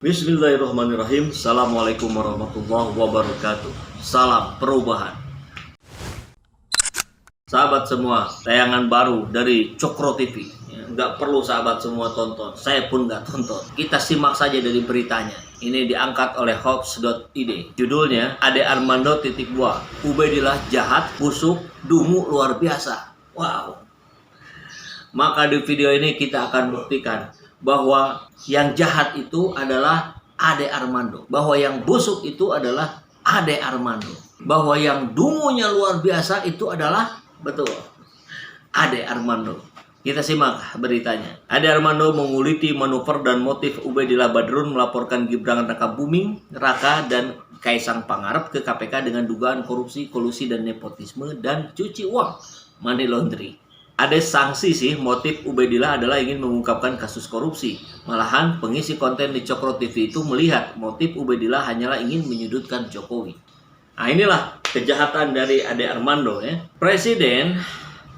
Bismillahirrahmanirrahim. Assalamualaikum warahmatullahi wabarakatuh. Salam perubahan. Sahabat semua, tayangan baru dari Cokro TV. Nggak perlu sahabat semua tonton, saya pun nggak tonton. Kita simak saja dari beritanya. Ini diangkat oleh Hoax.id. Judulnya, Ade Armando _2. Ubaidillah jahat, busuk, dungu luar biasa. Wow. Maka di video ini kita akan buktikan bahwa yang jahat itu adalah Ade Armando, bahwa yang busuk itu adalah Ade Armando, bahwa yang dungunya luar biasa itu adalah betul Ade Armando. Kita simak beritanya. Ade Armando menguliti manuver dan motif Ubaidillah Badrun melaporkan Gibran Rakabuming Raka dan Kaisang Pangarep ke KPK dengan dugaan korupsi, kolusi dan nepotisme dan cuci uang, money laundry. Ada sanksi sih, motif Ubaidillah adalah ingin mengungkapkan kasus korupsi. Malahan pengisi konten di Cokro TV itu melihat motif Ubaidillah hanyalah ingin menyudutkan Jokowi. Nah, inilah kejahatan dari Ade Armando ya. Presiden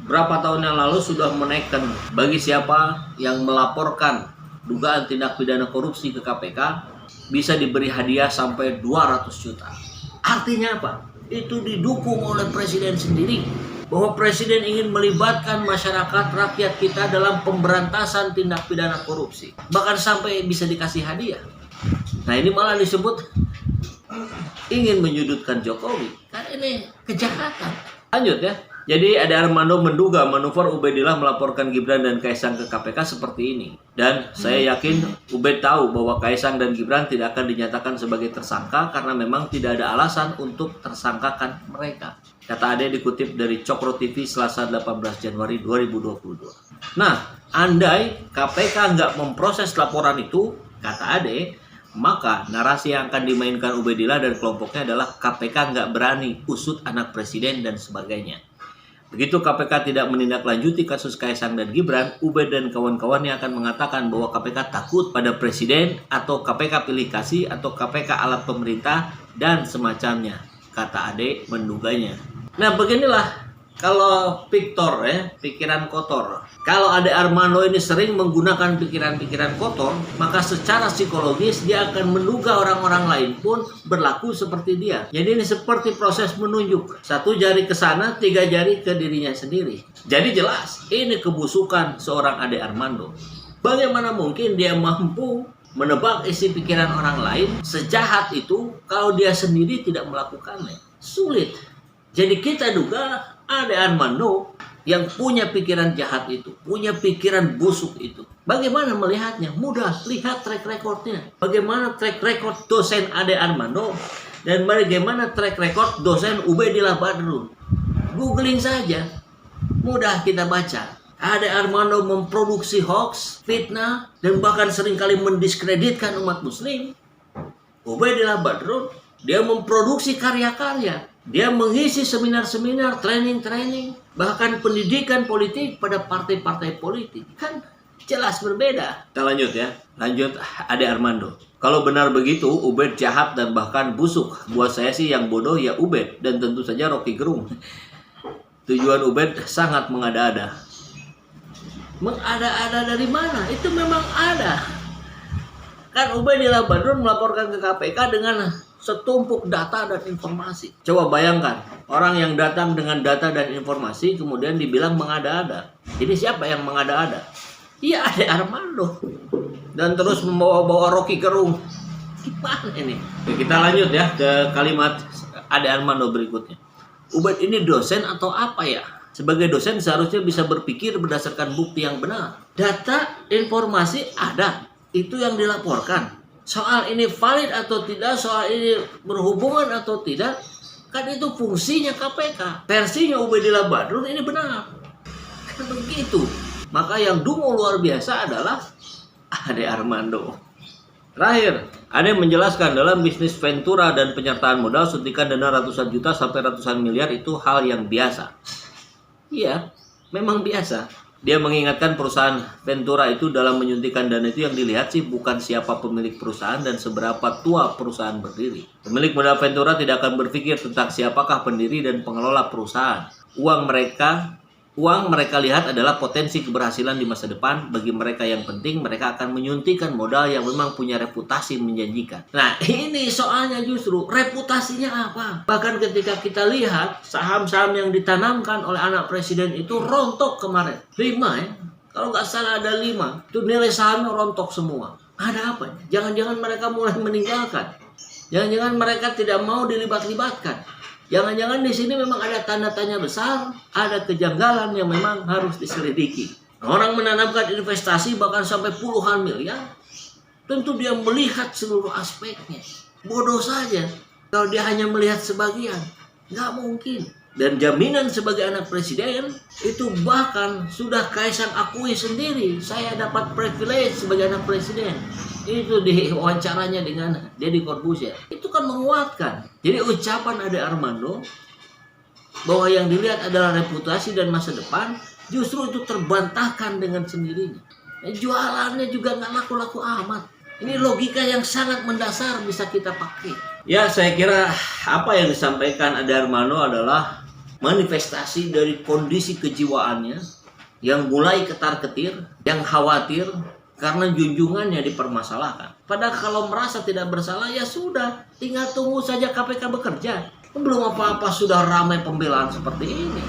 berapa tahun yang lalu sudah menaikkan bagi siapa yang melaporkan dugaan tindak pidana korupsi ke KPK bisa diberi hadiah sampai 200 juta. Artinya apa? Itu didukung oleh presiden sendiri. Bahwa presiden ingin melibatkan masyarakat rakyat kita dalam pemberantasan tindak pidana korupsi. Bahkan sampai bisa dikasih hadiah. Nah, ini malah disebut ingin menyudutkan Jokowi. Kan ini kejahatan. Lanjut ya. Jadi Ade Armando menduga manuver Ubaidillah melaporkan Gibran dan Kaisang ke KPK seperti ini. Dan saya yakin Ubaid tahu bahwa Kaisang dan Gibran tidak akan dinyatakan sebagai tersangka karena memang tidak ada alasan untuk tersangkakan mereka. Kata Ade dikutip dari Cokro TV Selasa 18 Januari 2022. Nah, andai KPK nggak memproses laporan itu, kata Ade, maka narasi yang akan dimainkan Ubaidillah dan kelompoknya adalah KPK nggak berani usut anak presiden dan sebagainya. Begitu KPK tidak menindaklanjuti kasus Kaisang dan Gibran, Ubaid dan kawan-kawannya akan mengatakan bahwa KPK takut pada presiden atau KPK pilih kasih atau KPK alat pemerintah dan semacamnya. Kata Ade menduganya. Nah, beginilah kalau Victor ya, pikiran kotor. Kalau Ade Armando ini sering menggunakan pikiran-pikiran kotor, maka secara psikologis dia akan menduga orang-orang lain pun berlaku seperti dia. Jadi ini seperti proses menunjuk. 1 jari ke sana, 3 jari ke dirinya sendiri. Jadi jelas, ini kebusukan seorang Ade Armando. Bagaimana mungkin dia mampu menebak isi pikiran orang lain sejahat itu kalau dia sendiri tidak melakukannya? Sulit. Jadi kita duga Ade Armando yang punya pikiran jahat itu, punya pikiran busuk itu. Bagaimana melihatnya? Mudah, lihat track recordnya. Bagaimana track record dosen Ade Armando dan bagaimana track record dosen Ubaidillah Badrun. Googling saja, mudah kita baca. Ade Armando memproduksi hoax, fitnah, dan bahkan seringkali mendiskreditkan umat muslim. Ubaidillah Badrun, dia memproduksi karya-karya. Dia mengisi seminar-seminar, training-training, bahkan pendidikan politik pada partai-partai politik. Kan jelas berbeda. Kita lanjut ya. Lanjut Ade Armando. Kalau benar begitu, Ubaid jahat dan bahkan busuk. Buat saya sih yang bodoh ya Ubaid. Dan tentu saja Rocky Gerung. Tujuan Ubaid sangat mengada-ada. Mengada-ada dari mana? Itu memang ada. Kan Ubaidillah Badrun melaporkan ke KPK dengan setumpuk data dan informasi. Coba bayangkan, orang yang datang dengan data dan informasi kemudian dibilang mengada-ada. Jadi siapa yang mengada-ada? Iya, Ade Armando. Dan terus membawa-bawa Rocky Gerung. Gimana ini? Oke, kita lanjut ya ke kalimat Ade Armando berikutnya. Ubaid ini dosen atau apa ya? Sebagai dosen seharusnya bisa berpikir berdasarkan bukti yang benar. Data, informasi ada. Itu yang dilaporkan. Soal ini valid atau tidak, soal ini berhubungan atau tidak, kan itu fungsinya KPK. Versinya Ubaidillah Badrun ini benar. Kan begitu. Maka yang dungu luar biasa adalah Ade Armando. Terakhir, Ade menjelaskan dalam bisnis Ventura dan penyertaan modal suntikan dana ratusan juta sampai ratusan miliar itu hal yang biasa. Iya, memang biasa. Dia mengingatkan perusahaan Ventura itu dalam menyuntikkan dana itu yang dilihat sih bukan siapa pemilik perusahaan dan seberapa tua perusahaan berdiri. Pemilik modal Ventura tidak akan berpikir tentang siapakah pendiri dan pengelola perusahaan. Uang mereka Uang mereka lihat adalah potensi keberhasilan di masa depan. Bagi mereka yang penting, mereka akan menyuntikkan modal yang memang punya reputasi menjanjikan. Nah, ini soalnya justru reputasinya apa? Bahkan ketika kita lihat saham-saham yang ditanamkan oleh anak presiden itu rontok kemarin. 5 ya. Kalau nggak salah ada 5. Itu nilai sahamnya rontok semua. Ada apa? Jangan-jangan mereka mulai meninggalkan. Jangan-jangan mereka tidak mau dilibat-libatkan. Jangan-jangan di sini memang ada tanda tanya besar, ada kejanggalan yang memang harus diselidiki. Orang menanamkan investasi bahkan sampai puluhan miliar, tentu dia melihat seluruh aspeknya. Bodoh saja kalau dia hanya melihat sebagian. Nggak mungkin. Dan jaminan sebagai anak presiden itu bahkan sudah Kaisang akui sendiri. Saya dapat privilege sebagai anak presiden. Itu di wawancaranya dengan Deddy Corbuzier. Itu kan menguatkan. Jadi ucapan Ade Armando bahwa yang dilihat adalah reputasi dan masa depan, justru itu terbantahkan dengan sendirinya. Jualannya juga nggak laku-laku amat. Ini logika yang sangat mendasar bisa kita pakai. Ya, saya kira apa yang disampaikan Ade Armando adalah manifestasi dari kondisi kejiwaannya yang mulai ketar-ketir, yang khawatir karena junjungannya dipermasalahkan. Padahal kalau merasa tidak bersalah, ya sudah, tinggal tunggu saja KPK bekerja. Belum apa-apa sudah ramai pembelaan seperti ini.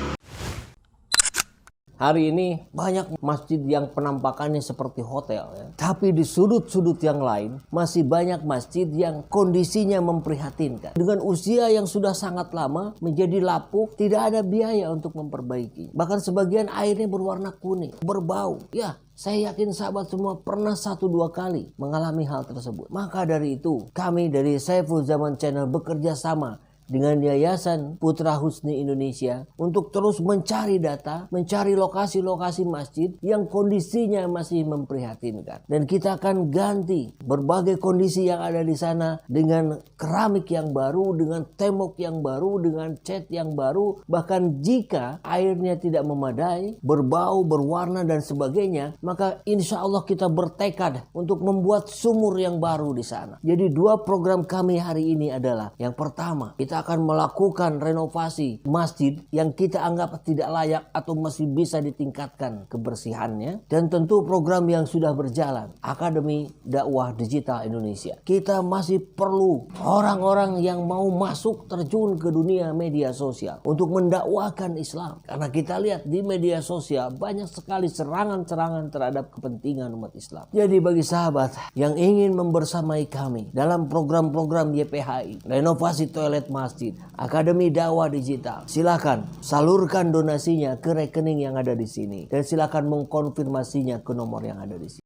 Hari ini banyak masjid yang penampakannya seperti hotel ya. Tapi di sudut-sudut yang lain masih banyak masjid yang kondisinya memprihatinkan. Dengan usia yang sudah sangat lama menjadi lapuk, tidak ada biaya untuk memperbaiki. Bahkan sebagian airnya berwarna kuning, berbau. Ya, saya yakin sahabat semua pernah 1-2 kali mengalami hal tersebut. Maka dari itu kami dari Saiful Zaman Channel bekerja sama dengan Yayasan Putra Husni Indonesia untuk terus mencari data, mencari lokasi-lokasi masjid yang kondisinya masih memprihatinkan. Dan kita akan ganti berbagai kondisi yang ada di sana dengan keramik yang baru, dengan tembok yang baru, dengan cat yang baru. Bahkan jika airnya tidak memadai, berbau, berwarna dan sebagainya, maka insya Allah kita bertekad untuk membuat sumur yang baru di sana. Jadi 2 program kami hari ini adalah, yang pertama, kita akan melakukan renovasi masjid yang kita anggap tidak layak atau masih bisa ditingkatkan kebersihannya. Dan tentu program yang sudah berjalan, Akademi Dakwah Digital Indonesia. Kita masih perlu orang-orang yang mau masuk terjun ke dunia media sosial untuk mendakwahkan Islam. Karena kita lihat di media sosial banyak sekali serangan-serangan terhadap kepentingan umat Islam. Jadi bagi sahabat yang ingin membersamai kami dalam program-program YPHI, renovasi toilet masjid, Akademi Dakwah Digital, silakan salurkan donasinya ke rekening yang ada di sini dan silakan mengkonfirmasinya ke nomor yang ada di sini.